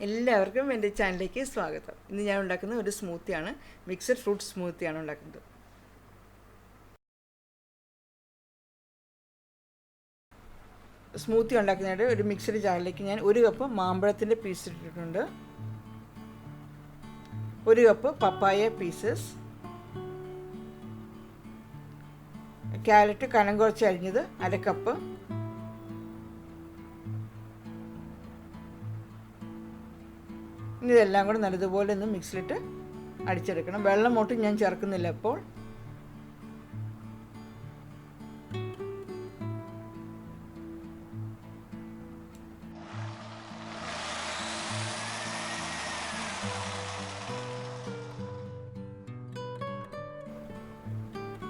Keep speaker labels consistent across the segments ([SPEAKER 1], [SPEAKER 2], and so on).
[SPEAKER 1] എല്ലാവർക്കും എൻ്റെ ചാനലിലേക്ക് സ്വാഗതം. ഇന്ന് ഞാൻ ഉണ്ടാക്കുന്ന ഒരു സ്മൂത്തിയാണ്, മിക്സഡ് ഫ്രൂട്ട് സ്മൂത്തിയാണ് ഉണ്ടാക്കുന്നത്. സ്മൂത്തി ഉണ്ടാക്കുന്നതിനായിട്ട് ഒരു മിക്സഡ് ജാറിലേക്ക് ഞാൻ 1 കപ്പ് മാമ്പഴത്തിൻ്റെ പീസ് ഇട്ടിട്ടുണ്ട്, 1 കപ്പ് പപ്പായ പീസസ്, ക്യാരറ്റ് കനം കുറച്ച് അരിഞ്ഞത് 1/2 കപ്പ്, ഇതെല്ലാം കൂടെ നല്ലതുപോലെ ഒന്ന് മിക്സിലിട്ട് അടിച്ചെടുക്കണം. വെള്ളം ഒട്ടും ഞാൻ ചേർക്കുന്നില്ല ഇപ്പോൾ.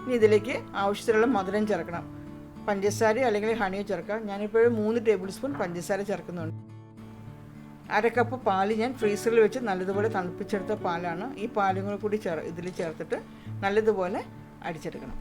[SPEAKER 1] ഇനി ഇതിലേക്ക് ആവശ്യത്തിനുള്ള മധുരം ചേർക്കണം. പഞ്ചസാര അല്ലെങ്കിൽ ഹണിയോ ചേർക്കാം. ഞാനിപ്പോൾ 3 ടേബിൾ സ്പൂൺ പഞ്ചസാര ചേർക്കുന്നുണ്ട്. 1/2 കപ്പ് പാല് ഞാൻ ഫ്രീസറിൽ വെച്ച് നല്ലതുപോലെ തണുപ്പിച്ചെടുത്ത പാലാണ്. ഈ പാലും കൂടി ഇതിൽ ചേർത്തിട്ട് നല്ലതുപോലെ അടിച്ചെടുക്കണം.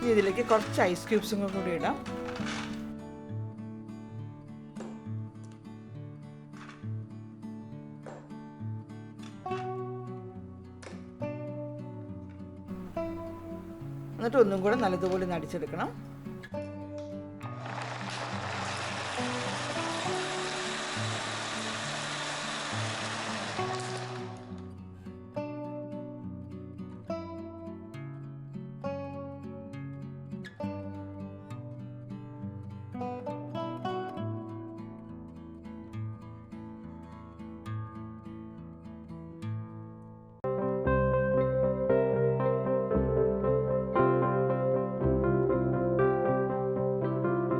[SPEAKER 1] ഇനി ഇതിലേക്ക് കുറച്ച് ഐസ് ക്യൂബ്സും കൂടി ഇടാം. എന്നിട്ട് ഒന്നും കൂടെ നല്ലതുപോലെ അടിച്ചെടുക്കണം.